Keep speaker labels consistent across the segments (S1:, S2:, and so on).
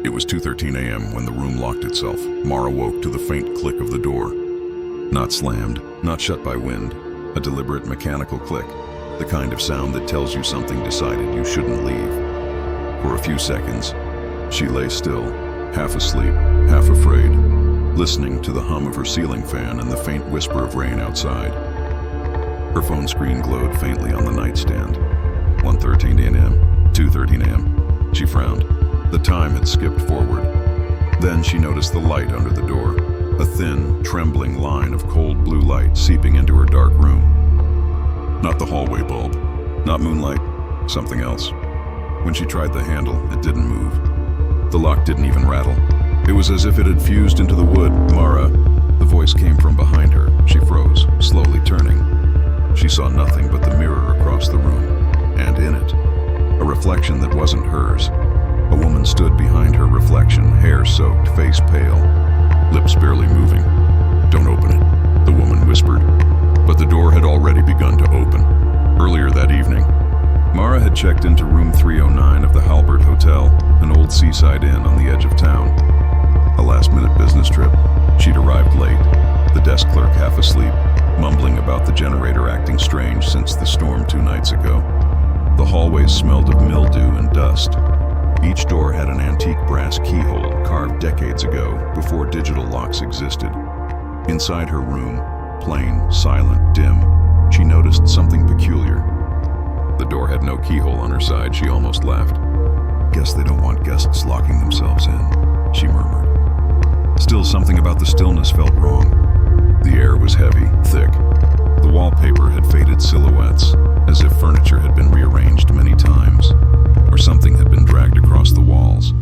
S1: It was 2:13 a.m. when the room locked itself. Mara woke to the faint click of the door. Not slammed, not shut by wind, a deliberate mechanical click, the kind of sound that tells you something decided you shouldn't leave. For a few seconds, she lay still, half asleep, half afraid, listening to the hum of her ceiling fan and the faint whisper of rain outside. Her phone screen glowed faintly on the nightstand. 1:13 a.m., 2:13 a.m. She frowned. The time had skipped forward. Then she noticed the light under the door, a thin, trembling line of cold blue light seeping into her dark room. Not the hallway bulb, not moonlight, something else. When she tried the handle, it didn't move. The lock didn't even rattle. It was as if it had fused into the wood. Mara, the voice came from behind her. She froze, slowly turning. She saw nothing but the mirror across the room, and in it, a reflection that wasn't hers. A woman stood behind her reflection, hair soaked, face pale, lips barely moving. "Don't open it," the woman whispered. But the door had already begun to open. Earlier that evening, Mara had checked into room 309 of the Halbert Hotel, an old seaside inn on the edge of town. A last-minute business trip. She'd arrived late, the desk clerk half asleep, mumbling about the generator acting strange since the storm 2 nights ago. The hallways smelled of mildew and dust. Each door had an antique brass keyhole carved decades ago, before digital locks existed. Inside her room, plain, silent, dim, she noticed something peculiar. The door had no keyhole on her side. She almost laughed. "Guess they don't want guests locking themselves in," she murmured. Still, something about the stillness felt wrong. The air was heavy, thick. The wallpaper had faded silhouettes, as if furniture had been rearranged many times, or something had been dragged across the walls.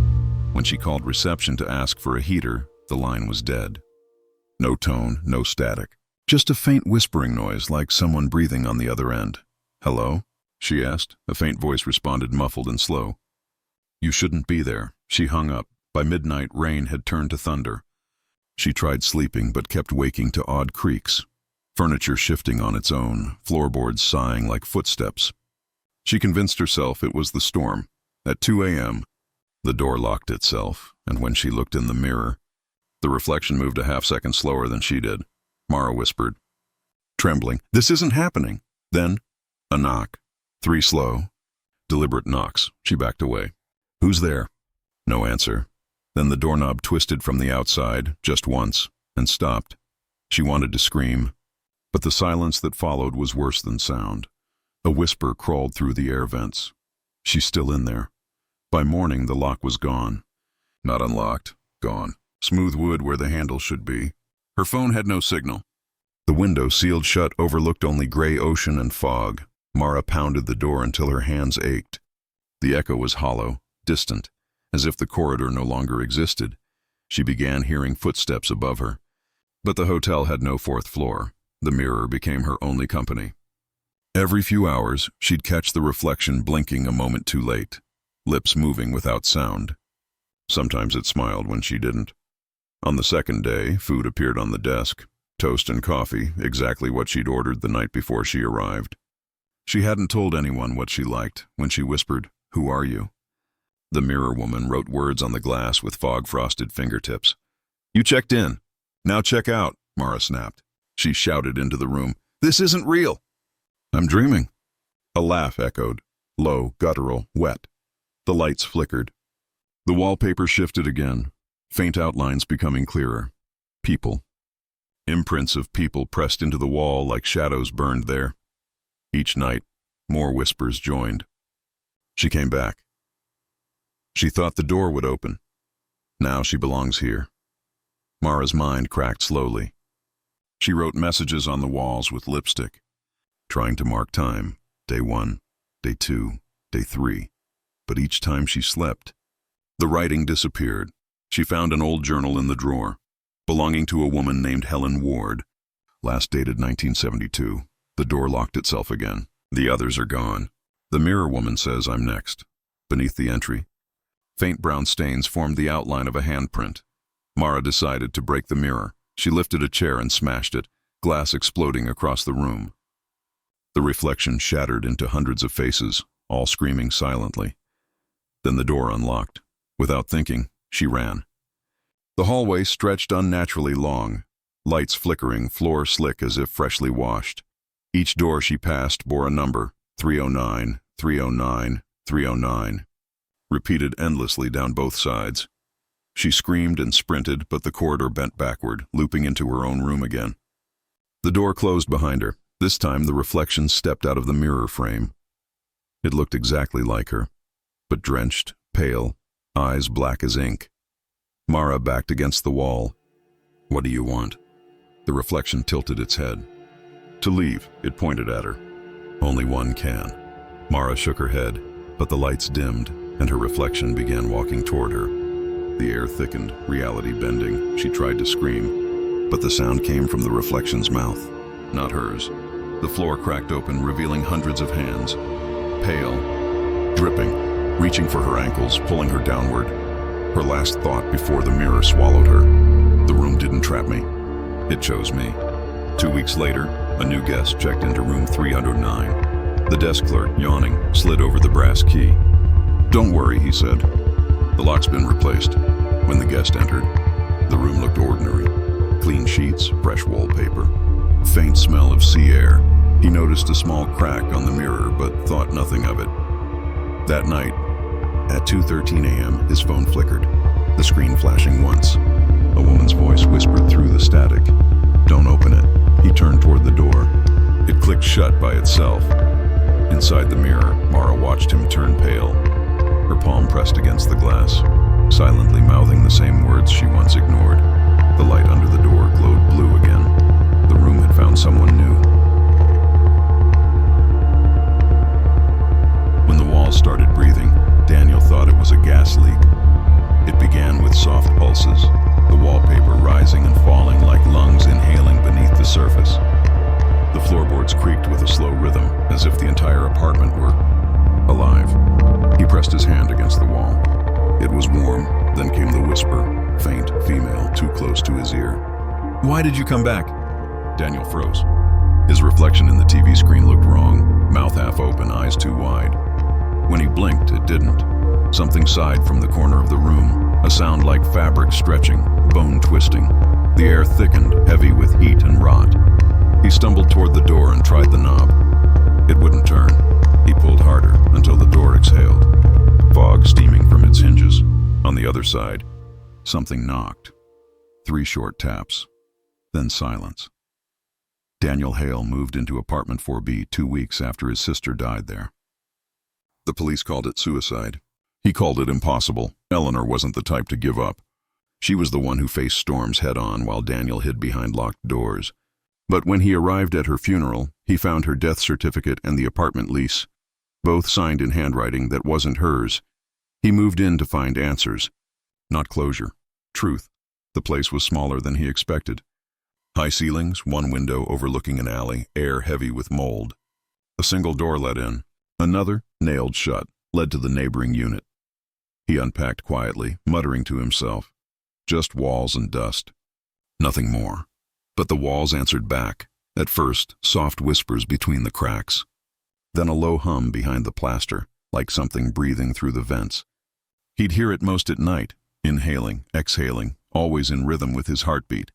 S1: When she called reception to ask for a heater, the line was dead. No tone, no static. Just a faint whispering noise, like someone breathing on the other end. "Hello?" she asked. A faint voice responded, muffled and slow. "You shouldn't be there." She hung up. By midnight, rain had turned to thunder. She tried sleeping, but kept waking to odd creaks. Furniture shifting on its own, floorboards sighing like footsteps. She convinced herself it was the storm. At 2 a.m., the door locked itself, and when she looked in the mirror, the reflection moved a half-second slower than she did. Mara whispered, trembling, "This isn't happening." Then, a knock. 3 slow, deliberate knocks. She backed away. "Who's there?" No answer. Then the doorknob twisted from the outside, just once, and stopped. She wanted to scream, but the silence that followed was worse than sound. A whisper crawled through the air vents. "She's still in there." By morning, the lock was gone. Not unlocked, gone. Smooth wood where the handle should be. Her phone had no signal. The window, sealed shut, overlooked only gray ocean and fog. Mara pounded the door until her hands ached. The echo was hollow, distant, as if the corridor no longer existed. She began hearing footsteps above her. But the hotel had no 4th floor. The mirror became her only company. Every few hours, she'd catch the reflection blinking a moment too late, lips moving without sound. Sometimes it smiled when she didn't. On the second day, food appeared on the desk, toast and coffee, exactly what she'd ordered the night before she arrived. She hadn't told anyone what she liked when she whispered, "Who are you?" The mirror woman wrote words on the glass with fog-frosted fingertips. "You checked in. Now check out," Mara snapped. She shouted into the room, "This isn't real." "I'm dreaming." A laugh echoed, low, guttural, wet. The lights flickered. The wallpaper shifted again, faint outlines becoming clearer. People. Imprints of people pressed into the wall like shadows burned there. Each night, more whispers joined. She came back. She thought the door would open. Now she belongs here. Mara's mind cracked slowly. She wrote messages on the walls with lipstick, trying to mark time, day 1, day 2, day 3. But each time she slept, the writing disappeared. She found an old journal in the drawer, belonging to a woman named Helen Ward, last dated 1972. The door locked itself again. The others are gone. The mirror woman says I'm next. Beneath the entry, faint brown stains formed the outline of a handprint. Mara decided to break the mirror. She lifted a chair and smashed it, glass exploding across the room. The reflection shattered into hundreds of faces, all screaming silently. Then the door unlocked. Without thinking, She ran. The hallway stretched unnaturally long, lights flickering, floor slick as if freshly washed. Each door she passed bore a number, 309, 309, 309, repeated endlessly down both sides. She screamed and sprinted, but the corridor bent backward, looping into her own room again. The door closed behind her. This time the reflection stepped out of the mirror frame. It looked exactly like her, but drenched, pale, eyes black as ink. Mara backed against the wall. "What do you want?" The reflection tilted its head. "To leave," it pointed at her. "Only one can." Mara shook her head, but the lights dimmed, and her reflection began walking toward her. The air thickened, reality bending. She tried to scream, but the sound came from the reflection's mouth, not hers. The floor cracked open, revealing hundreds of hands, pale, dripping, reaching for her ankles, pulling her downward. Her last thought before the mirror swallowed her. The room didn't trap me. It chose me. 2 weeks later, a new guest checked into room 309. The desk clerk, yawning, slid over the brass key. "Don't worry," he said. "The lock's been replaced." When the guest entered, the room looked ordinary. Clean sheets, fresh wallpaper, faint smell of sea air. He noticed a small crack on the mirror, but thought nothing of it. That night, at 2:13 a.m., his phone flickered, the screen flashing once. A woman's voice whispered through the static, "Don't open it." He turned toward the door. It clicked shut by itself. Inside the mirror, Mara watched him turn pale, her palm pressed against the glass, silently mouthing the same words she once ignored. The light under the door glowed blue again. The room had found someone new. When the walls started breathing, Daniel thought it was a gas leak. It began with soft pulses, the wallpaper rising and falling like lungs inhaling beneath the surface. The floorboards creaked with a slow rhythm, as if the entire apartment were alive. He pressed his hand against the wall. It was warm, then came the whisper, faint, female, too close to his ear. "Why did you come back?" Daniel froze. His reflection in the TV screen looked wrong, mouth half open, eyes too wide. When he blinked, it didn't. Something sighed from the corner of the room, a sound like fabric stretching, bone twisting. The air thickened, heavy with heat and rot. He stumbled toward the door and tried the knob. It wouldn't turn. He pulled harder until the door exhaled, fog steaming from its hinges. On the other side, something knocked. 3 short taps, then silence. Daniel Hale moved into apartment 4B 2 weeks after his sister died there. The police called it suicide. He called it impossible. Eleanor wasn't the type to give up. She was the one who faced storms head-on while Daniel hid behind locked doors. But when he arrived at her funeral, he found her death certificate and the apartment lease, both signed in handwriting that wasn't hers. He moved in to find answers, not closure, truth. The place was smaller than he expected. High ceilings, one window overlooking an alley, air heavy with mold. A single door let in. Another, nailed shut, led to the neighboring unit. He unpacked quietly, muttering to himself. Just walls and dust. Nothing more. But the walls answered back. At first, soft whispers between the cracks. Then a low hum behind the plaster, like something breathing through the vents. He'd hear it most at night, inhaling, exhaling, always in rhythm with his heartbeat.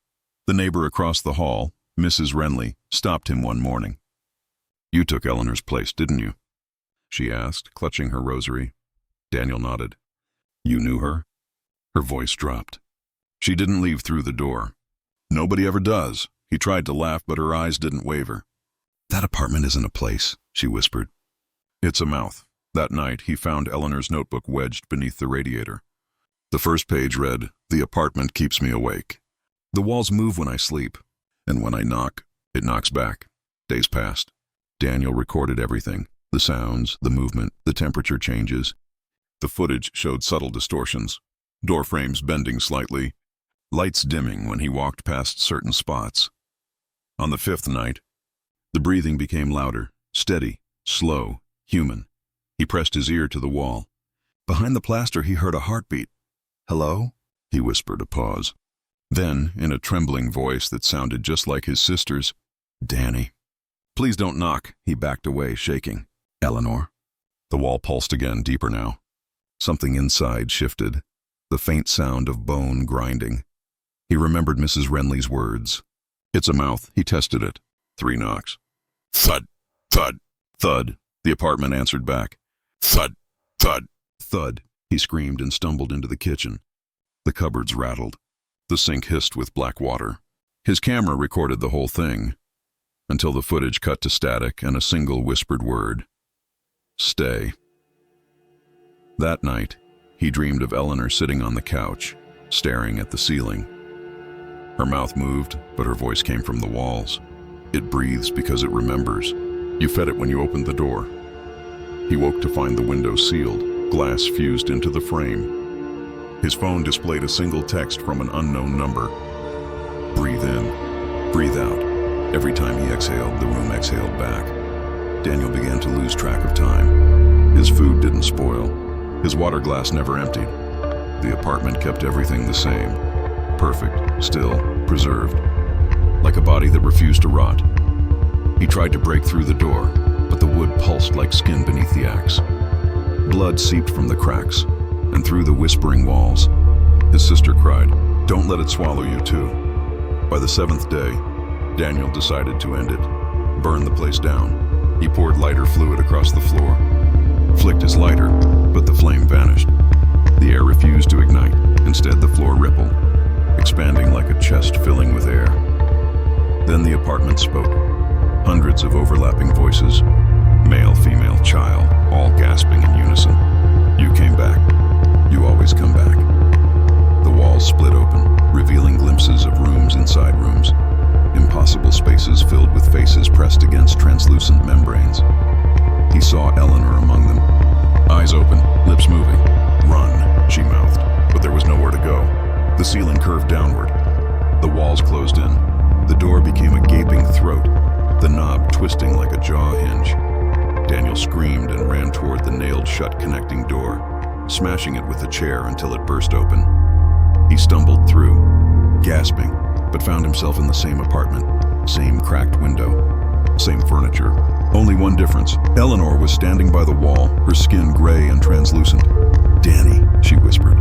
S1: The neighbor across the hall, Mrs. Renly, stopped him one morning. "You took Eleanor's place, didn't you?" she asked, clutching her rosary. Daniel nodded. "You knew her?" Her voice dropped. "She didn't leave through the door." "Nobody ever does." He tried to laugh, but her eyes didn't waver. "That apartment isn't a place," she whispered. "It's a mouth." That night, he found Eleanor's notebook wedged beneath the radiator. The first page read, "The apartment keeps me awake. The walls move when I sleep, and when I knock, it knocks back." Days passed. Daniel recorded everything, the sounds, the movement, the temperature changes. The footage showed subtle distortions, door frames bending slightly, lights dimming when he walked past certain spots. On the 5th night, the breathing became louder, steady, slow, human. He pressed his ear to the wall. Behind the plaster, he heard a heartbeat. "Hello?" he whispered, a pause. Then, in a trembling voice that sounded just like his sister's, "Danny." "Please don't knock." He backed away, shaking. "Eleanor." The wall pulsed again, deeper now. Something inside shifted. the faint sound of bone grinding. He remembered Mrs. Renly's words. "It's a mouth." He tested it. 3 knocks. Thud, thud, thud, the apartment answered back. Thud, thud, thud. He screamed and stumbled into the kitchen. The cupboards rattled. The sink hissed with black water. His camera recorded the whole thing, until the footage cut to static and a single whispered word. Stay. That night, he dreamed of Eleanor sitting on the couch, staring at the ceiling. Her mouth moved, but her voice came from the walls. It breathes because it remembers. You fed it when you opened the door. He woke to find the window sealed, glass fused into the frame. His phone displayed a single text from an unknown number. Breathe in, breathe out. Every time he exhaled, the room exhaled back. Daniel began to lose track of time. His food didn't spoil. His water glass never emptied. The apartment kept everything the same. Perfect, still, preserved. Like a body that refused to rot. He tried to break through the door, but the wood pulsed like skin beneath the axe. Blood seeped from the cracks, and through the whispering walls. His sister cried, "Don't let it swallow you too." By the 7th day, Daniel decided to end it, burn the place down. He poured lighter fluid across the floor, flicked his lighter, but the flame vanished. The air refused to ignite. Instead, the floor rippled, expanding like a chest filling with air. Then the apartment spoke. Hundreds of overlapping voices, male, female, child, all gasping in unison. "You came back. You always come back." The walls split open, revealing glimpses of rooms inside rooms. Impossible spaces filled with faces pressed against translucent membranes. He saw Eleanor among them. Eyes open, lips moving. "Run," she mouthed, but there was nowhere to go. The ceiling curved downward. The walls closed in. The door became a gaping throat, the knob twisting like a jaw hinge. Daniel screamed and ran toward the nailed-shut connecting door, smashing it with a chair until it burst open. He stumbled through, gasping, but found himself in the same apartment, same cracked window, same furniture. Only one difference. Eleanor was standing by the wall, her skin gray and translucent. "Danny," she whispered.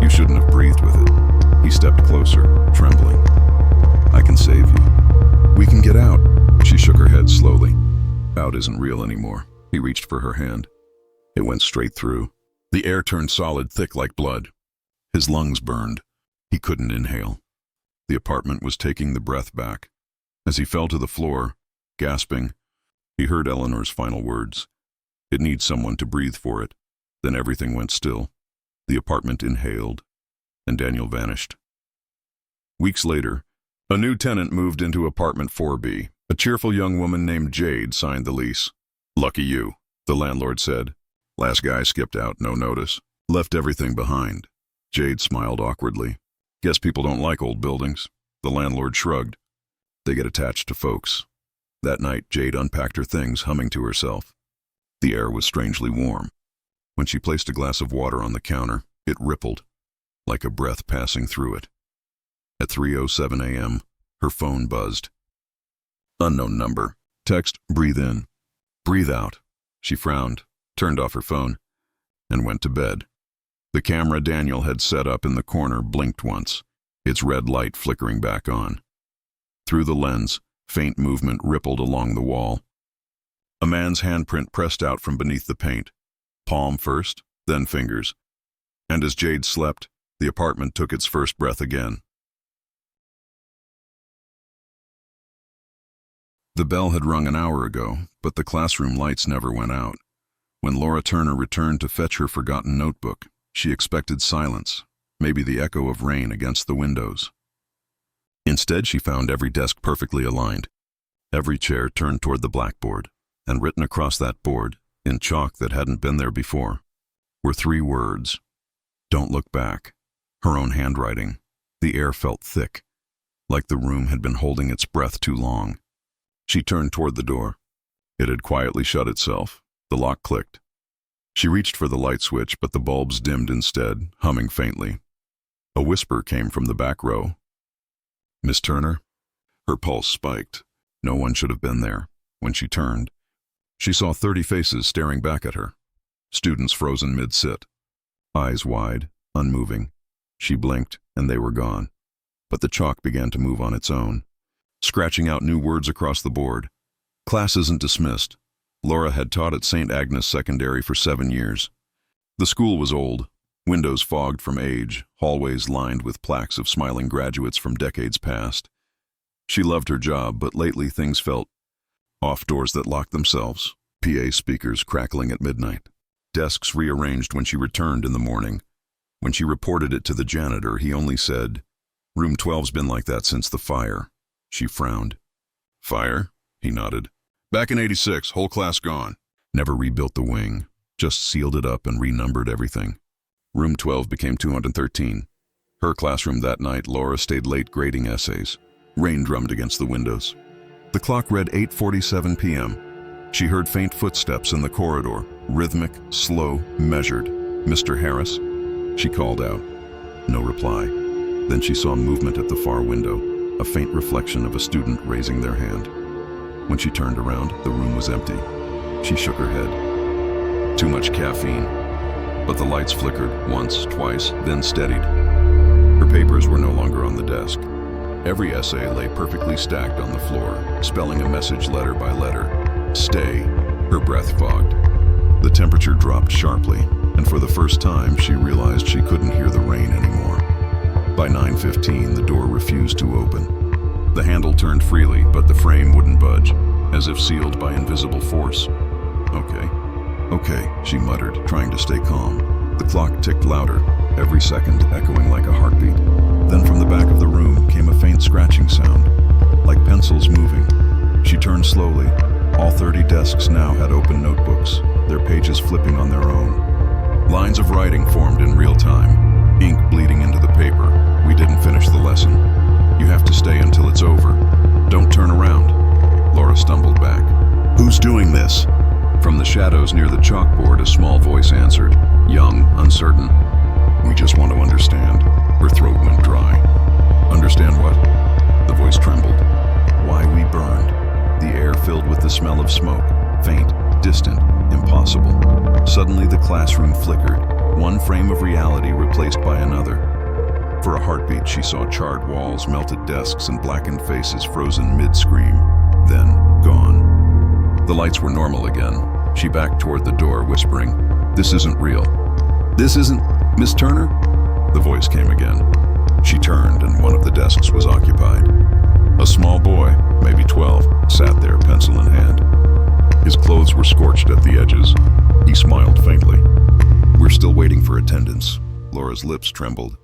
S1: "You shouldn't have breathed with it." He stepped closer, trembling. "I can save you. We can get out." She shook her head slowly. "Out isn't real anymore." He reached for her hand. It went straight through. The air turned solid, thick like blood. His lungs burned. He couldn't inhale. The apartment was taking the breath back. As he fell to the floor, gasping, he heard Eleanor's final words. "It needs someone to breathe for it." Then everything went still. The apartment inhaled, and Daniel vanished. Weeks later, a new tenant moved into apartment 4B. A cheerful young woman named Jade signed the lease. "Lucky you," the landlord said. "Last guy skipped out, no notice. Left everything behind." Jade smiled awkwardly. "Guess people don't like old buildings." The landlord shrugged. "They get attached to folks." That night, Jade unpacked her things, humming to herself. The air was strangely warm. When she placed a glass of water on the counter, it rippled, like a breath passing through it. At 3:07 a.m., her phone buzzed. Unknown number. Text, "Breathe in. Breathe out." She frowned, turned off her phone, and went to bed. The camera Daniel had set up in the corner blinked once, its red light flickering back on. Through the lens, faint movement rippled along the wall. A man's handprint pressed out from beneath the paint, palm first, then fingers. And as Jade slept, the apartment took its first breath again. The bell had rung an hour ago, but the classroom lights never went out. When Laura Turner returned to fetch her forgotten notebook, she expected silence, maybe the echo of rain against the windows. Instead, she found every desk perfectly aligned, every chair turned toward the blackboard, and written across that board, in chalk that hadn't been there before, were 3 words. "Don't look back." Her own handwriting. The air felt thick, like the room had been holding its breath too long. She turned toward the door. It had quietly shut itself. The lock clicked. She reached for the light switch, but the bulbs dimmed instead, humming faintly. A whisper came from the back row. "Miss Turner?" Her pulse spiked. No one should have been there. When she turned, she saw 30 faces staring back at her. Students frozen mid-sit, eyes wide, unmoving. She blinked, and they were gone. But the chalk began to move on its own, scratching out new words across the board. Class isn't dismissed. Laura had taught at St. Agnes Secondary for 7 years. The school was old, windows fogged from age, hallways lined with plaques of smiling graduates from decades past. She loved her job, but lately things felt off. Doors that locked themselves, PA speakers crackling at midnight, desks rearranged when she returned in the morning. When she reported it to the janitor, he only said, "Room 12's been like that since the fire." She frowned. "Fire?" He nodded. "Back in '86, whole class gone. Never rebuilt the wing, just sealed it up and renumbered everything. Room 12 became 213. Her classroom that night, Laura stayed late grading essays. Rain drummed against the windows. The clock read 8:47 p.m. She heard faint footsteps in the corridor, rhythmic, slow, measured. "Mr. Harris?" She called out. No reply. Then she saw movement at the far window, a faint reflection of a student raising their hand. When she turned around, the room was empty. She shook her head. Too much caffeine. But the lights flickered, once, twice, then steadied. Her papers were no longer on the desk. Every essay lay perfectly stacked on the floor, spelling a message letter by letter. "Stay." Her breath fogged. The temperature dropped sharply, and for the first time she realized she couldn't hear the rain anymore. By 9:15, the door refused to open. The handle turned freely, but the frame wouldn't budge, as if sealed by invisible force. Okay, she muttered, trying to stay calm. The clock ticked louder, every second echoing like a heartbeat. Then from the back of the room came a faint scratching sound, like pencils moving. She turned slowly. All 30 desks now had open notebooks, their pages flipping on their own. Lines of writing formed in real time, ink bleeding into the paper. "We didn't finish the lesson. You have to stay until it's over. Don't turn around." Laura stumbled back. "Who's doing this?" From the shadows near the chalkboard, a small voice answered, young, uncertain. "We just want to understand." Her throat went dry. "Understand what?" The voice trembled. "Why we burned." The air filled with the smell of smoke, faint, distant, impossible. Suddenly the classroom flickered, one frame of reality replaced by another. For a heartbeat, she saw charred walls, melted desks, and blackened faces frozen mid-scream. Then, gone. The lights were normal again. She backed toward the door, whispering, "This isn't real." "This isn't Miss Turner?" The voice came again. She turned, and one of the desks was occupied. A small boy, maybe 12, sat there, pencil in hand. His clothes were scorched at the edges. He smiled faintly. "We're still waiting for attendance." Laura's lips trembled.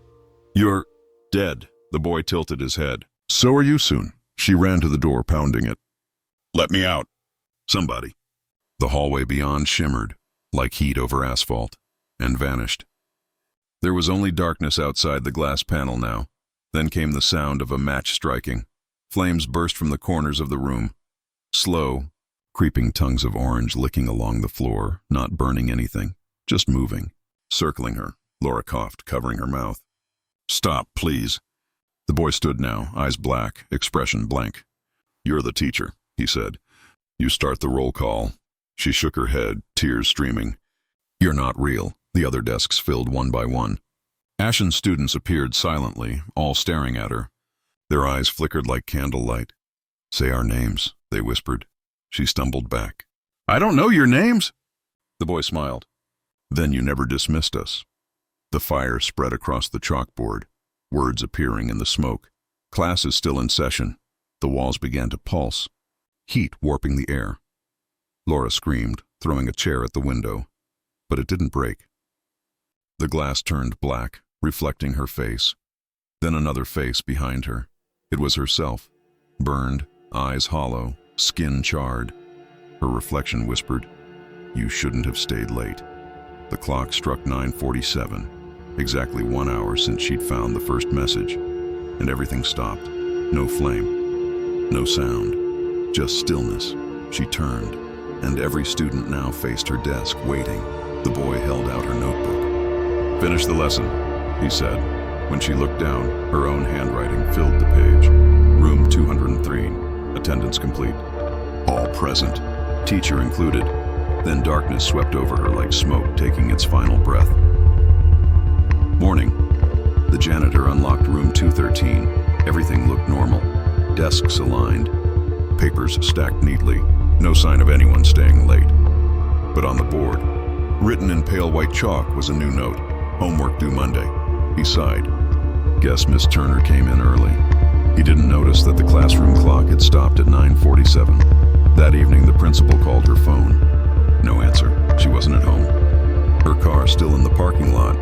S1: "You're dead." The boy tilted his head. "So are you soon." She ran to the door, pounding it. "Let me out. Somebody." The hallway beyond shimmered, like heat over asphalt, and vanished. There was only darkness outside the glass panel now. Then came the sound of a match striking. Flames burst from the corners of the room. Slow, creeping tongues of orange licking along the floor, not burning anything, just moving, circling her. Laura coughed, covering her mouth. "Stop, please." The boy stood now, eyes black, expression blank. "You're the teacher," he said. "You start the roll call." She shook her head, tears streaming. "You're not real." The other desks filled one by one. Ashen students appeared silently, all staring at her. Their eyes flickered like candlelight. "Say our names," they whispered. She stumbled back. "I don't know your names." The boy smiled. "Then you never dismissed us." The fire spread across the chalkboard, words appearing in the smoke. Class is still in session. The walls began to pulse, heat warping the air. Laura screamed, throwing a chair at the window, but it didn't break. The glass turned black, reflecting her face. Then another face behind her. It was herself, burned, eyes hollow, skin charred. Her reflection whispered, "You shouldn't have stayed late." The clock struck 9:47, exactly 1 hour since she'd found the first message, and everything stopped. No flame, no sound, just stillness. She turned, and every student now faced her desk, waiting. The boy held out her notebook. "Finish the lesson," he said. When she looked down, her own handwriting filled the page. Room 203, attendance complete. All present, teacher included. Then darkness swept over her like smoke taking its final breath. Morning. The janitor unlocked room 213. Everything looked normal. Desks aligned. Papers stacked neatly. No sign of anyone staying late. But on the board, written in pale white chalk, was a new note. Homework due Monday. He sighed. Guess Miss Turner came in early. He didn't notice that the classroom clock had stopped at 9:47. That evening, the principal called her phone. No answer. She wasn't at home. Her car still in the parking lot.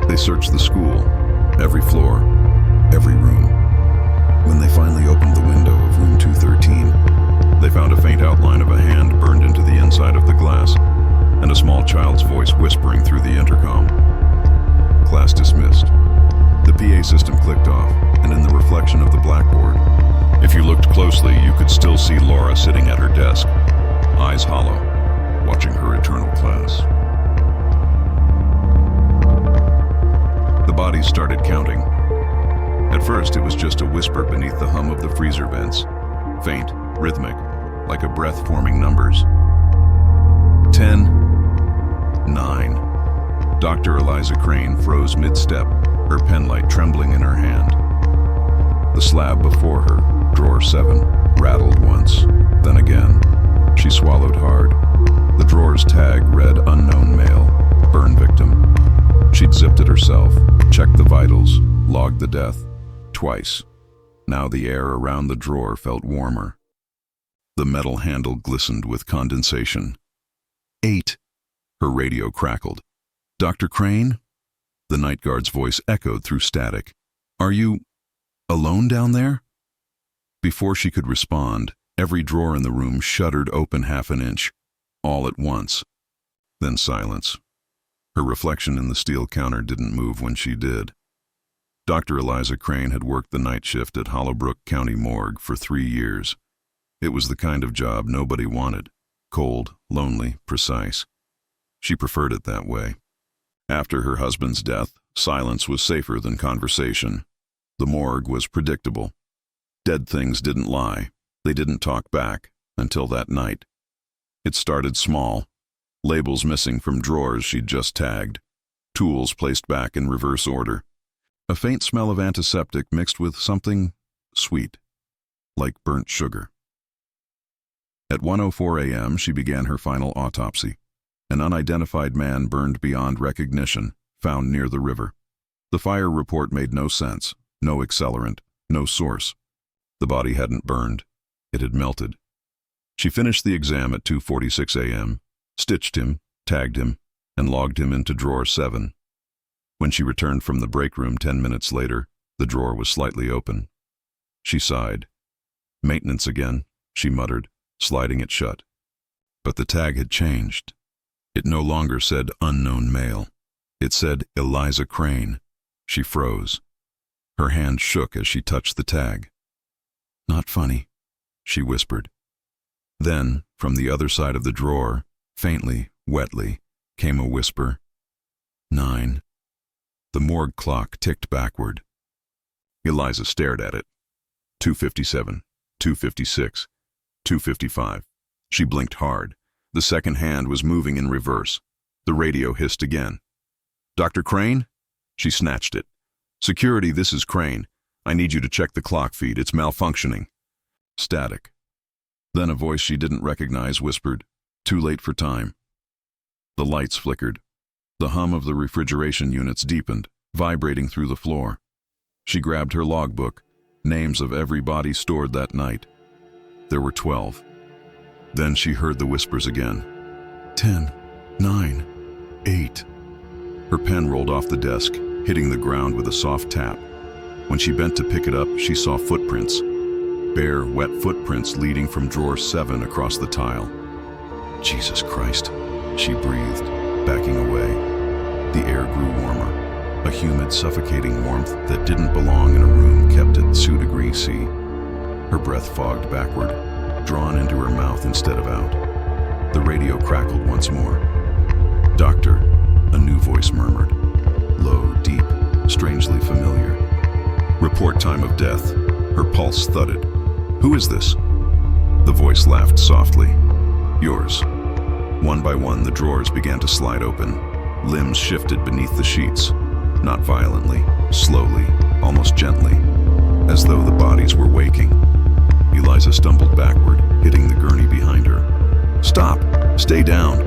S1: They searched the school, every floor, every room. When they finally opened the window of room 213, they found a faint outline of a hand burned into the inside of the glass, and a small child's voice whispering through the intercom. Class dismissed. The PA system clicked off, and in the reflection of the blackboard, if you looked closely, you could still see Laura sitting at her desk, eyes hollow, watching her eternal class. The bodies started counting. At first, it was just a whisper beneath the hum of the freezer vents, faint, rhythmic, like a breath forming numbers. 10, 9. Dr. Eliza Crane froze mid-step, her penlight trembling in her hand. The slab before her, drawer 7, rattled once, then again. She swallowed hard. The drawer's tag read unknown male, burn victim. She'd zipped it herself, checked the vitals, logged the death, twice. Now the air around the drawer felt warmer. The metal handle glistened with condensation. 8. Her radio crackled. Dr. Crane? The night guard's voice echoed through static. Are you alone down there? Before she could respond, every drawer in the room shuddered open half an inch, all at once. Then silence. Her reflection in the steel counter didn't move when she did. Dr. Eliza Crane had worked the night shift at Hollowbrook County Morgue for 3 years. It was the kind of job nobody wanted. Cold, lonely, precise. She preferred it that way. After her husband's death, silence was safer than conversation. The morgue was predictable. Dead things didn't lie. They didn't talk back, until that night. It started small. Labels missing from drawers she'd just tagged. Tools placed back in reverse order. A faint smell of antiseptic mixed with something sweet, like burnt sugar. At 1:04 a.m., she began her final autopsy. An unidentified man burned beyond recognition, found near the river. The fire report made no sense, no accelerant, no source. The body hadn't burned. It had melted. She finished the exam at 2:46 a.m., stitched him, tagged him, and logged him into drawer 7. When she returned from the break room 10 minutes later, the drawer was slightly open. She sighed. Maintenance again, she muttered, sliding it shut. But the tag had changed. It no longer said unknown male. It said Eliza Crane. She froze. Her hand shook as she touched the tag. Not funny, she whispered. Then, from the other side of the drawer, faintly, wetly, came a whisper. 9. The morgue clock ticked backward. Eliza stared at it. 2:57, 2:56, 2:55. She blinked hard. The second hand was moving in reverse. The radio hissed again. Dr. Crane? She snatched it. Security, this is Crane. I need you to check the clock feed. It's malfunctioning. Static. Then a voice she didn't recognize whispered, too late for time. The lights flickered. The hum of the refrigeration units deepened, vibrating through the floor. She grabbed her logbook, names of every body stored that night. There were 12. Then she heard the whispers again. 10, 9, 8. Her pen rolled off the desk, hitting the ground with a soft tap. When she bent to pick it up, she saw footprints. Bare, wet footprints leading from drawer 7 across the tile. Jesus Christ, she breathed, backing away. The air grew warmer, a humid, suffocating warmth that didn't belong in a room kept at 2 degrees C. Her breath fogged backward, drawn into her mouth instead of out. The radio crackled once more. Doctor, a new voice murmured. Low, deep, strangely familiar. Report time of death. Her pulse thudded. Who is this? The voice laughed softly. Yours. One by one, the drawers began to slide open. Limbs shifted beneath the sheets. not violently, slowly, almost gently, as though the bodies were waking. Eliza stumbled backward, hitting the gurney behind her. "Stop! Stay down!"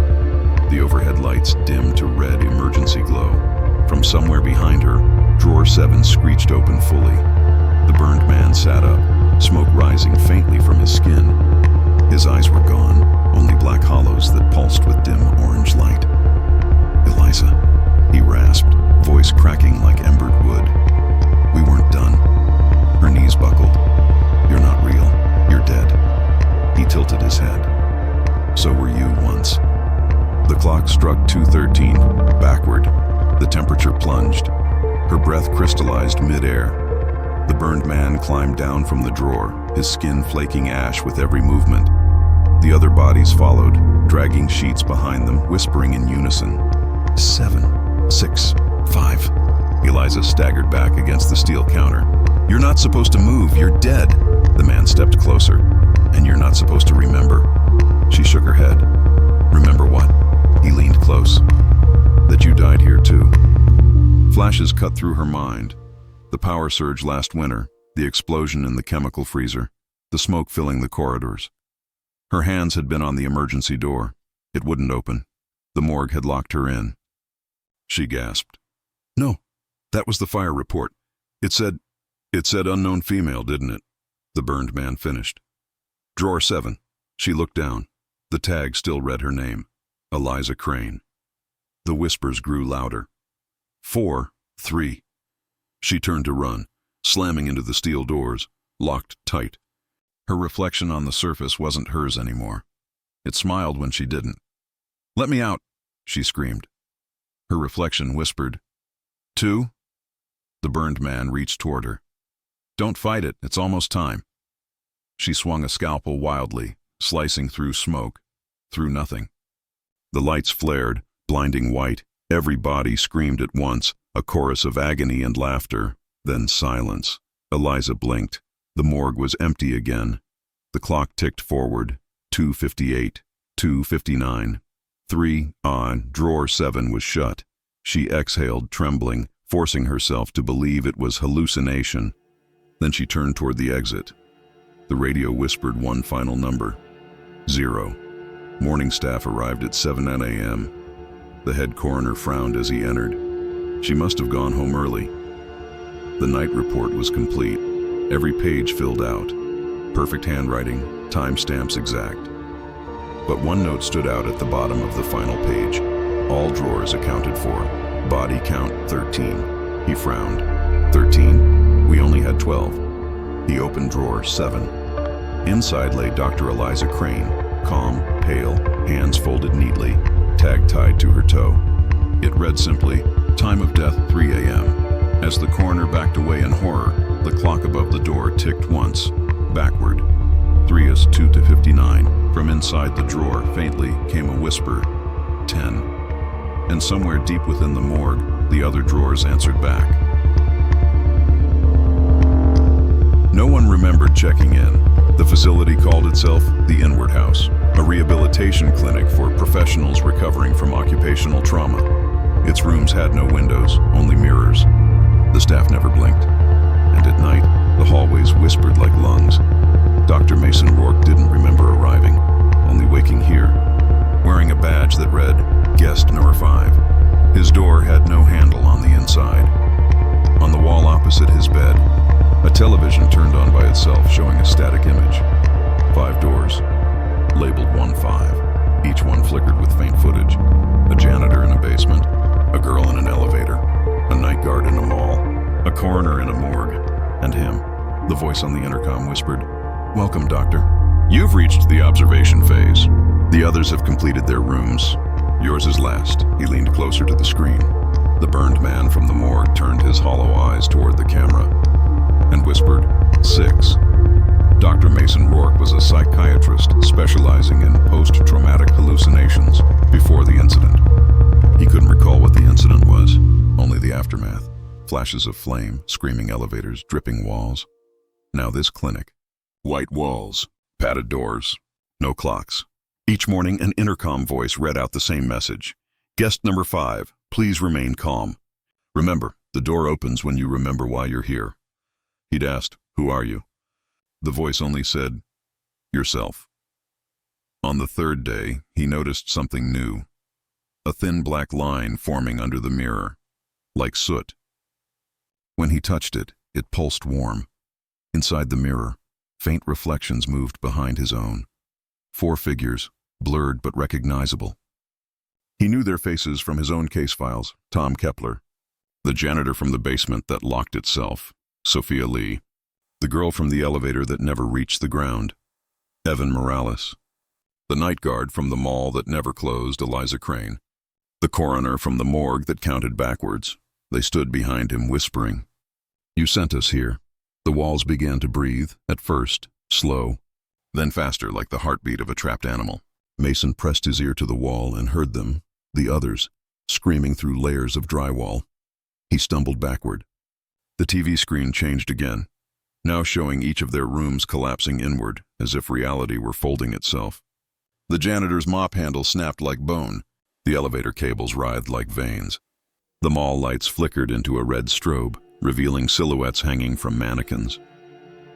S1: The overhead lights dimmed to red emergency glow. From somewhere behind her, drawer 7 screeched open fully. The burned man sat up, smoke rising faintly from his skin. His eyes were gone, only black hollows that pulsed with dim orange light. "Eliza," he rasped, voice cracking like embered wood. "We weren't done." Her knees buckled. "You're not real. You're dead." He tilted his head. "So were you once." The clock struck 2:13, backward. The temperature plunged. Her breath crystallized mid-air. The burned man climbed down from the drawer, his skin flaking ash with every movement. The other bodies followed, dragging sheets behind them, whispering in unison. 7, 6, 5. Eliza staggered back against the steel counter. "You're not supposed to move. You're dead." The man stepped closer. "And you're not supposed to remember." She shook her head. "Remember what?" He leaned close. "That you died here too." Flashes cut through her mind. The power surge last winter, the explosion in the chemical freezer, the smoke filling the corridors. Her hands had been on the emergency door. It wouldn't open. The morgue had locked her in. She gasped. "No, that was the fire report. It said unknown female, didn't it?" The burned man finished. "Drawer 7. She looked down. The tag still read her name. Eliza Crane. The whispers grew louder. 4, 3. She turned to run, slamming into the steel doors, locked tight. Her reflection on the surface wasn't hers anymore. It smiled when she didn't. "Let me out," she screamed. Her reflection whispered, 2. The burned man reached toward her. "Don't fight it, it's almost time." She swung a scalpel wildly, slicing through smoke, through nothing. The lights flared, blinding white. Every body screamed at once, a chorus of agony and laughter, then silence. Eliza blinked. The morgue was empty again. The clock ticked forward. 2:58, 2:59. 3 on. Drawer 7 was shut. She exhaled, trembling, forcing herself to believe it was hallucination. Then she turned toward the exit. The radio whispered one final number. 0. Morning staff arrived at 7 a.m. The head coroner frowned as he entered. She must have gone home early. The night report was complete, every page filled out. Perfect handwriting, timestamps exact. But one note stood out at the bottom of the final page. All drawers accounted for. Body count 13. He frowned. 13? We only had 12. He opened drawer 7. Inside lay Dr. Eliza Crane, calm, pale, hands folded neatly, tag tied to her toe. It read simply, time of death 3 a.m. As the coroner backed away in horror, the clock above the door ticked once, backward. 3 is 2 to 59. From inside the drawer, faintly, came a whisper, 10. And somewhere deep within the morgue, the other drawers answered back. No one remembered checking in. The facility called itself the Inward House, a rehabilitation clinic for professionals recovering from occupational trauma. Its rooms had no windows, only mirrors. The staff never blinked. And at night, the hallways whispered like lungs. Dr. Mason Rourke didn't remember arriving, only waking here, wearing a badge that read, Guest Number 5. His door had no handle on the inside. On the wall opposite his bed, a television turned on by itself, showing a static image. 5 doors, labeled 1-5. Each one flickered with faint footage. A janitor in a basement, a girl in an elevator, a night guard in a mall, a coroner in a morgue, and him. The voice on the intercom whispered, Welcome, Doctor. You've reached the observation phase. The others have completed their rooms. Yours is last. He leaned closer to the screen. The burned man from the morgue turned his hollow eyes toward the camera and whispered, 6. Dr. Mason Rourke was a psychiatrist specializing in post-traumatic hallucinations before the incident. He couldn't recall what the incident was, only the aftermath. Flashes of flame, screaming elevators, dripping walls. Now this clinic. White walls, padded doors, no clocks. Each morning, an intercom voice read out the same message. Guest number 5, please remain calm. Remember, The door opens when you remember why you're here. He'd asked, "Who are you?" The voice only said, "Yourself." On the third day, he noticed something new. A thin black line forming under the mirror, like soot. When he touched it, it pulsed warm. Inside the mirror, faint reflections moved behind his own. 4 figures, blurred but recognizable. He knew their faces from his own case files. Tom Kepler, the janitor from the basement that locked itself, Sophia Lee, the girl from the elevator that never reached the ground, Evan Morales, the night guard from the mall that never closed, Eliza Crane, the coroner from the morgue that counted backwards. They stood behind him, whispering. "You sent us here." The walls began to breathe, at first, slow, then faster, like the heartbeat of a trapped animal. Mason pressed his ear to the wall and heard them, the others, screaming through layers of drywall. He stumbled backward. The TV screen changed again, now showing each of their rooms collapsing inward, as if reality were folding itself. The janitor's mop handle snapped like bone. The elevator cables writhed like veins. The mall lights flickered into a red strobe, revealing silhouettes hanging from mannequins.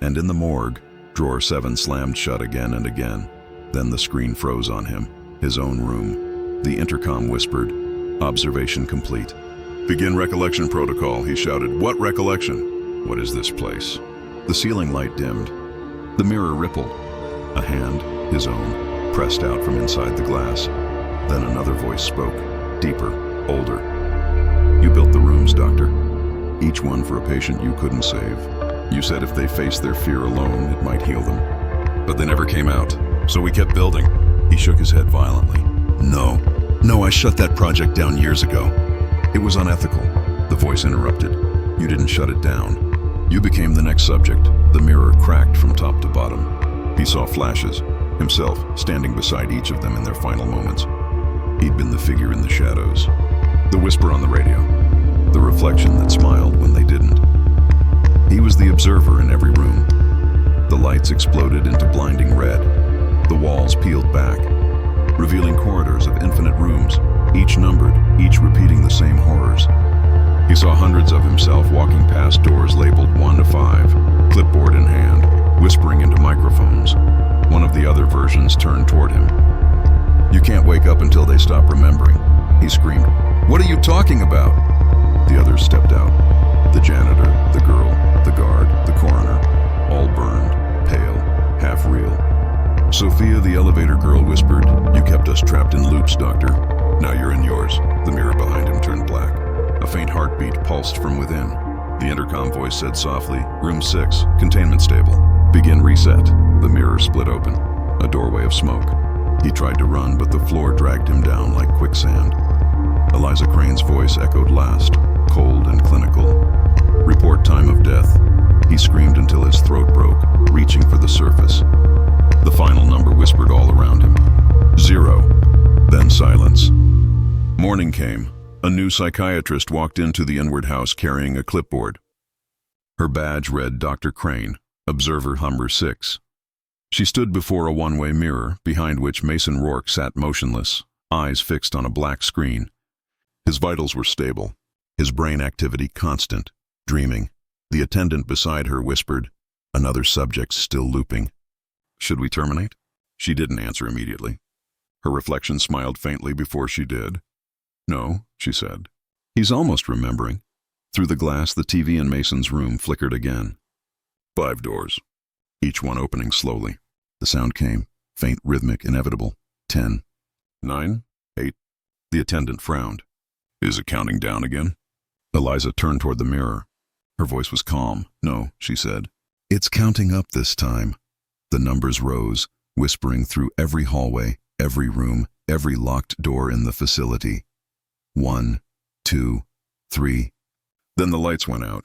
S1: And in the morgue, drawer 7 slammed shut again and again. Then the screen froze on him, his own room. The intercom whispered, "Observation complete." "Begin recollection protocol," he shouted. "What recollection?" "What is this place?" The ceiling light dimmed. The mirror rippled. A hand, his own, pressed out from inside the glass. Then another voice spoke, deeper, older. "You built the rooms, Doctor. Each one for a patient you couldn't save. You said if they faced their fear alone, it might heal them. But they never came out, so we kept building." He shook his head violently. No, I shut that project down years ago. It was unethical." The voice interrupted. "You didn't shut it down. You became the next subject." The mirror cracked from top to bottom. He saw flashes, himself standing beside each of them in their final moments. He'd been the figure in the shadows. The whisper on the radio. The reflection that smiled when they didn't. He was the observer in every room. The lights exploded into blinding red. The walls peeled back, revealing corridors of infinite rooms, each numbered, each repeating the same horrors. He saw hundreds of himself walking past doors labeled 1 to 5, clipboard in hand, whispering into microphones. One of the other versions turned toward him. "You can't wake up until they stop remembering," he screamed. "What are you talking about?" The others stepped out. The janitor, the girl, the guard, the coroner, all burned, pale, half real. Sophia, the elevator girl, whispered, "You kept us trapped in loops, Doctor. Now you're in yours." The mirror behind him turned black. A faint heartbeat pulsed from within. The intercom voice said softly, "Room 6, containment stable. Begin reset." The mirror split open, a doorway of smoke. He tried to run, but the floor dragged him down like quicksand. Eliza Crane's voice echoed last, cold and clinical. "Report time of death." He screamed until his throat broke, reaching for the surface. The final number whispered all around him. 0. Then silence. Morning came. A new psychiatrist walked into the Inward House carrying a clipboard. Her badge read Dr. Crane, Observer Humber 6. She stood before a one-way mirror, behind which Mason Rourke sat motionless, eyes fixed on a black screen. His vitals were stable, his brain activity constant, dreaming. The attendant beside her whispered, "Another subject still looping. Should we terminate?" She didn't answer immediately. Her reflection smiled faintly before she did. "No," she said. "He's almost remembering." Through the glass, the TV in Mason's room flickered again. 5 doors, each one opening slowly. The sound came, faint, rhythmic, inevitable. 10, 9, 8. The attendant frowned. "Is it counting down again?" Eliza turned toward the mirror. Her voice was calm. "No," she said. "It's counting up this time." The numbers rose, whispering through every hallway, every room, every locked door in the facility. 1, 2, 3. Then the lights went out.